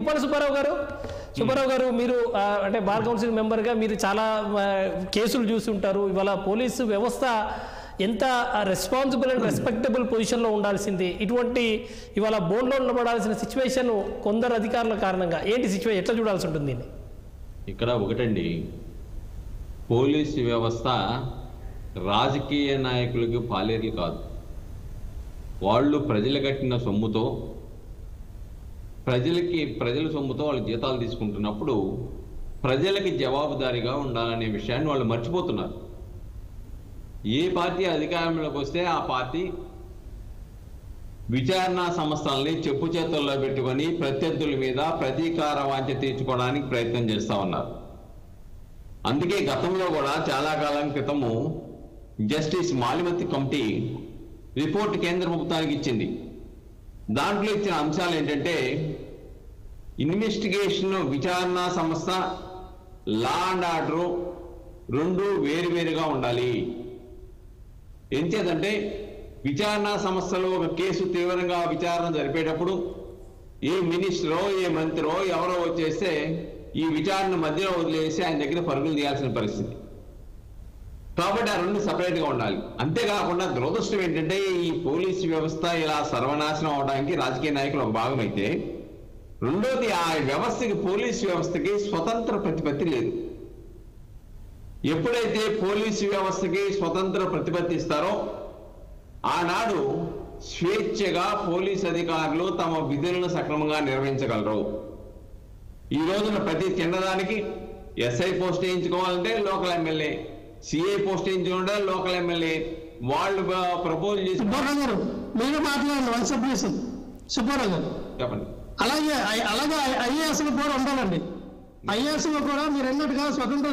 ఉప్పల సుబ్బారావు గారు మీరు అంటే బార్ కౌన్సిల్ మెంబర్గా మీరు చాలా కేసులు చూసి ఉంటారు. ఇవాళ పోలీసు వ్యవస్థ ఎంత రెస్పాన్సిబుల్ అండ్ రెస్పెక్టబుల్ పొజిషన్లో ఉండాల్సింది, ఇటువంటి ఇవాళ బోన్లో ఉండబడాల్సిన సిచ్యువేషన్ కొందరు అధికారుల కారణంగా ఏంటి సిచ్యువేషన్, ఎట్లా చూడాల్సి ఉంటుంది దీన్ని? ఇక్కడ ఒకటండి, పోలీసు వ్యవస్థ రాజకీయ నాయకులకి పాలేర్లు కాదు. వాళ్ళు ప్రజలు కట్టిన సొమ్ముతో ప్రజల సొమ్ముతో వాళ్ళు జీతాలు తీసుకుంటున్నప్పుడు ప్రజలకి జవాబుదారీగా ఉండాలనే విషయాన్ని వాళ్ళు మర్చిపోతున్నారు. ఏ పార్టీ అధికారంలోకి వస్తే ఆ పార్టీ విచారణ సంస్థల్ని చెప్పు చేతుల్లో పెట్టుకొని ప్రత్యర్థుల మీద ప్రతీకార వాంఛ తీర్చుకోవడానికి ప్రయత్నం చేస్తూ ఉన్నారు. అందుకే గతంలో కూడా చాలా కాలం క్రితము జస్టిస్ మాలిమతి కమిటీ రిపోర్ట్ కేంద్ర ప్రభుత్వానికి ఇచ్చింది. దాంట్లో ఇచ్చిన అంశాలు ఏంటంటే, ఇన్వెస్టిగేషన్ విచారణ సంస్థ, లా అండ్ ఆర్డర్ రెండు వేరువేరుగా ఉండాలి. ఎంచేదంటే విచారణ సంస్థలో ఒక కేసు తీవ్రంగా విచారణ జరిపేటప్పుడు ఏ మినిస్టరో ఏ మంత్రో ఎవరో వచ్చేస్తే ఈ విచారణ మధ్యలో వదిలేసి ఆయన దగ్గర పరుగులు తీయాల్సిన పరిస్థితి. కాబట్టి ఆ రెండు సపరేట్గా ఉండాలి. అంతేకాకుండా దురదృష్టం ఏంటంటే ఈ పోలీసు వ్యవస్థ ఇలా సర్వనాశనం అవడానికి రాజకీయ నాయకులు ఒక భాగం అయితే, రెండోది ఆ వ్యవస్థకి, పోలీసు వ్యవస్థకి స్వతంత్ర ప్రతిపత్తి లేదు. ఎప్పుడైతే పోలీసు వ్యవస్థకి స్వతంత్ర ప్రతిపత్తి ఇస్తారో ఆనాడు స్వేచ్ఛగా పోలీసు అధికారులు తమ విధులను సక్రమంగా నిర్వహించగలరు. ఈ రోజున ప్రతి చిన్నదానికి ఎస్ఐ పోస్ట్ వేయించుకోవాలంటే లోకల్ ఎమ్మెల్యే, సిఐ పోస్ట్ వేయించుకుంటే లోకల్ ఎమ్మెల్యే వాళ్ళు ప్రపోజ్ చేసి చెప్పండి. అలాగే ఐఏఎస్ కూడా ఉండాలండి. ఐఏఎస్ లో కూడా మీరు అన్నట్టుగా స్వతంత్ర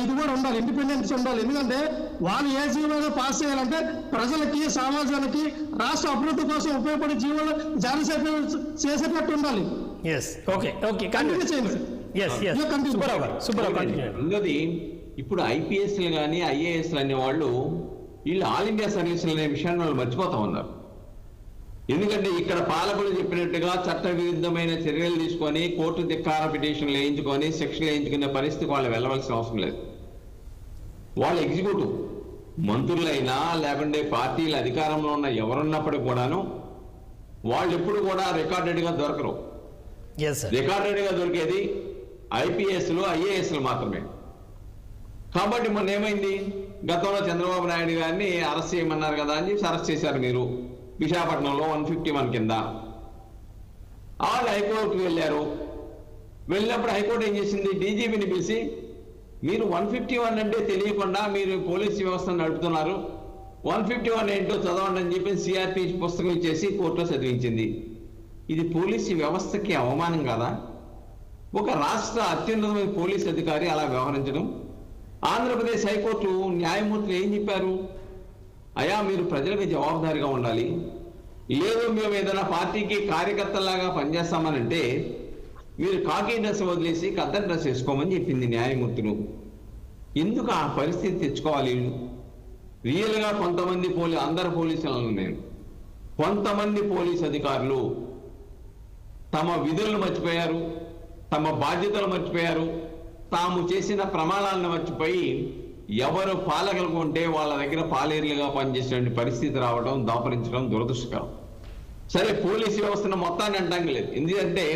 ఇది కూడా ఉండాలి, ఇండిపెండెన్స్ ఉండాలి. ఎందుకంటే వాళ్ళు ఏ జీవోగా పాస్ చేయాలంటే ప్రజలకి, సమాజానికి, రాష్ట్ర అభివృద్ధి కోసం ఉపయోగపడే జీవోలు జారీ చేసేటట్టు ఉండాలి. రెండోది, ఇప్పుడు ఐపీఎస్లు కానీ ఐఏఎస్లు అనే వాళ్ళు వీళ్ళు ఆల్ ఇండియా సర్వీసులు అనే విషయాన్ని వాళ్ళు మర్చిపోతా ఉన్నారు. ఎందుకంటే ఇక్కడ పాలకులు చెప్పినట్టుగా చట్ట విరుద్ధమైన చర్యలు తీసుకొని కోర్టు ధిక్కార పిటిషన్లు వేయించుకొని శిక్షలు వేయించుకునే పరిస్థితికి వాళ్ళు వెళ్ళవలసిన అవసరం లేదు. వాళ్ళు ఎగ్జిక్యూటివ్ మంత్రులైనా లేకుంటే పార్టీల అధికారంలో ఉన్న ఎవరున్నప్పటికీ కూడాను వాళ్ళు ఎప్పుడు కూడా రికార్డెడ్గా దొరకరు. రికార్డెడ్గా దొరికేది ఐపీఎస్లు ఐఏఎస్లు మాత్రమే. కాబట్టి మొన్న ఏమైంది, గతంలో చంద్రబాబు నాయుడు గారిని అరెస్ట్ చేయమన్నారు కదా అని చెప్పి అరెస్ట్ చేశారు మీరు విశాఖపట్నంలో 151 కింద. వాళ్ళు హైకోర్టుకు వెళ్ళారు. వెళ్ళినప్పుడు హైకోర్టు ఏం చేసింది, డీజీపీని పిలిచి మీరు 151 అంటే తెలియకుండా మీరు పోలీసు వ్యవస్థను నడుపుతున్నారు, 151 ఏంటో చదవండి అని చెప్పి సిఆర్పి పుస్తకం ఇచ్చేసి కోర్టులో చదివించింది. ఇది పోలీసు వ్యవస్థకి అవమానం కదా? ఒక రాష్ట్ర అత్యున్నతమైన పోలీసు అధికారి అలా వ్యవహరించడం. ఆంధ్రప్రదేశ్ హైకోర్టు న్యాయమూర్తులు ఏం చెప్పారు, అయా మీరు ప్రజలకు జవాబుదారీగా ఉండాలి, లేదు మేము ఏదైనా పార్టీకి కార్యకర్తలాగా పనిచేస్తామనంటే మీరు కాకి డ్రెస్ వదిలేసి కద్దరు డ్రెస్ వేసుకోమని చెప్పింది న్యాయమూర్తులు. ఎందుకు ఆ పరిస్థితి తెచ్చుకోవాలి? రియల్గా కొంతమంది అందరు పోలీసులను నేను కొంతమంది పోలీసు అధికారులు తమ విధులను మర్చిపోయారు, తమ బాధ్యతలు మర్చిపోయారు, తాము చేసిన ప్రమాణాలను మర్చిపోయి ఎవరు పాలకులకు ఉంటే వాళ్ళ దగ్గర పాలేరులుగా పనిచేసే పరిస్థితి రావడం, దాపరించడం దురదృష్టకరం. సరే, పోలీసు వ్యవస్థను మొత్తాన్ని అంటాం లేదు. ఎందుకంటే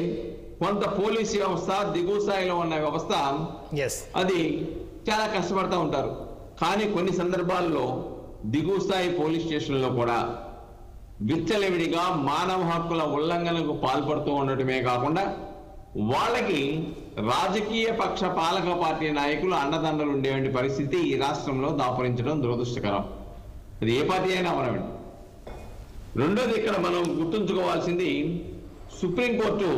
కొంత పోలీసు వ్యవస్థ దిగువ స్థాయిలో ఉన్న వ్యవస్థ అది చాలా కష్టపడతా ఉంటారు. కానీ కొన్ని సందర్భాల్లో దిగువ స్థాయి పోలీస్ స్టేషన్లో కూడా విచ్చలవిడిగా మానవ హక్కుల ఉల్లంఘనకు పాల్పడుతూ ఉండటమే కాకుండా వాళ్ళకి రాజకీయ పక్ష పాలక పార్టీ నాయకులు అండదండలు ఉండేటువంటి పరిస్థితి ఈ రాష్ట్రంలో దాపరించడం దురదృష్టకరం. అది ఏ పార్టీ అయినా మనమండి. రెండోది, ఇక్కడ మనం గుర్తుంచుకోవాల్సింది, సుప్రీంకోర్టు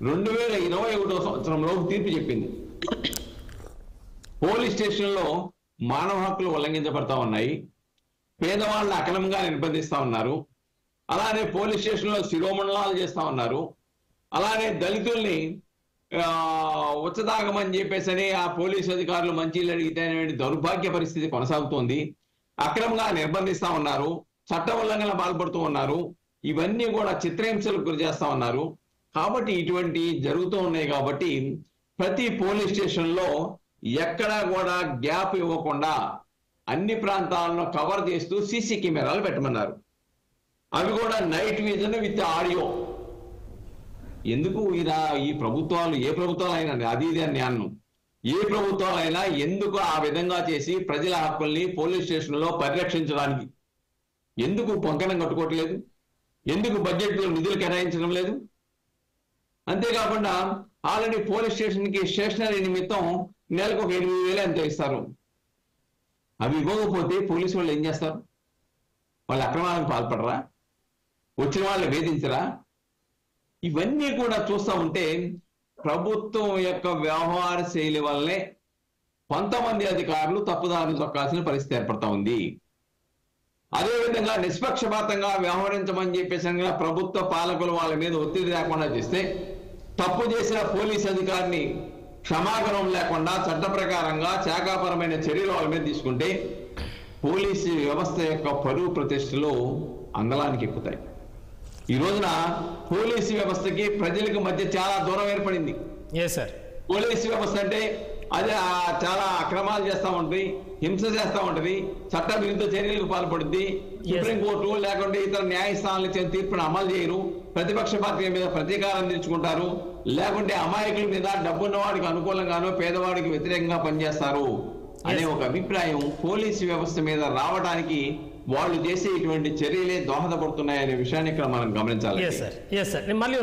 2021 సంవత్సరంలో తీర్పు చెప్పింది. పోలీస్ స్టేషన్లో మానవ హక్కులు ఉల్లంఘించబడతా ఉన్నాయి, పేదవాళ్ళని అక్రమంగా నిర్బంధిస్తా ఉన్నారు, అలానే పోలీస్ స్టేషన్లో శిరోమండలాలు చేస్తా ఉన్నారు, అలానే దళితుల్ని ఉచ్చదాగమని చెప్పేసని ఆ పోలీసు అధికారులు మంచిలు అడిగితే దౌర్భాగ్య పరిస్థితి కొనసాగుతోంది, అక్రమంగా నిర్బంధిస్తా ఉన్నారు, చట్ట ఉల్లంఘన పాల్పడుతూ ఉన్నారు, ఇవన్నీ కూడా చిత్రహింసలకు గురి చేస్తా ఉన్నారు. కాబట్టి ఇటువంటి జరుగుతూ ఉన్నాయి. కాబట్టి ప్రతి పోలీస్ స్టేషన్లో ఎక్కడా కూడా గ్యాప్ ఇవ్వకుండా అన్ని ప్రాంతాలను కవర్ చేస్తూ సీసీ కెమెరాలు పెట్టమన్నారు. అవి కూడా నైట్ విజన్ విత్ ఆడియో. ఎందుకు ఈ ప్రభుత్వాలు, ఏ ప్రభుత్వాలు అయినా, అది ఇది అని అన్ను, ఏ ప్రభుత్వాలైనా ఎందుకు ఆ విధంగా చేసి ప్రజల హక్కుల్ని పోలీస్ స్టేషన్లో పరిరక్షించడానికి ఎందుకు పొంకణం కట్టుకోవట్లేదు? ఎందుకు బడ్జెట్లో నిధులు కేటాయించడం లేదు? అంతేకాకుండా ఆల్రెడీ పోలీస్ స్టేషన్కి స్టేషనరీ నిమిత్తం నెలకు 8,000 ఎంత ఇస్తారు. అవి ఇవ్వకపోతే పోలీసు వాళ్ళు ఏం చేస్తారు? వాళ్ళు అక్రమాలకు పాల్పడరా? వచ్చిన వాళ్ళు వేధించరా? ఇవన్నీ కూడా చూస్తూ ఉంటే ప్రభుత్వం యొక్క వ్యవహార శైలి వల్లనే కొంతమంది అధికారులు తప్పుదారులు తొక్కాల్సిన పరిస్థితి ఏర్పడతా ఉంది. అదేవిధంగా నిష్పక్షపాతంగా వ్యవహరించమని చెప్పేసి ప్రభుత్వ పాలకులు వాళ్ళ మీద ఒత్తిడి లేకుండా చేస్తే, తప్పు చేసిన పోలీస్ అధికారిని క్షమాగుణం లేకుండా చట్ట ప్రకారంగా శాఖాపరమైన చర్యలు వాళ్ళ మీద తీసుకుంటే పోలీసు వ్యవస్థ యొక్క పరువు ప్రతిష్టలు అంగళానికి ఎక్కుతాయి. ఈ రోజున పోలీసు వ్యవస్థకి ప్రజలకు మధ్య చాలా దూరం ఏర్పడింది. పోలీసు వ్యవస్థ అంటే అదే చాలా అక్రమాలు చేస్తూ ఉంటుంది, హింస చేస్తూ ఉంటుంది, చట్ట విరుద్ధ చర్యలకు పాల్పడుద్ది. సుప్రీంకోర్టు లేకుంటే ఇతర న్యాయస్థానాలు ఇచ్చిన తీర్పును అమలు చేయరు, ప్రతిపక్ష పార్టీల మీద ప్రతీకారం తీర్చుకుంటారు, లేకుంటే అమాయకుల మీద డబ్బున్న వాడికి అనుకూలంగానో పేదవాడికి వ్యతిరేకంగా పనిచేస్తారు అనే ఒక అభిప్రాయం పోలీసు వ్యవస్థ మీద రావడానికి వాళ్ళు చేసే ఇటువంటి చర్యలే దోహదపడుతున్నాయనే విషయాన్ని ఇక్కడ మనం గమనించాలి. మళ్ళీ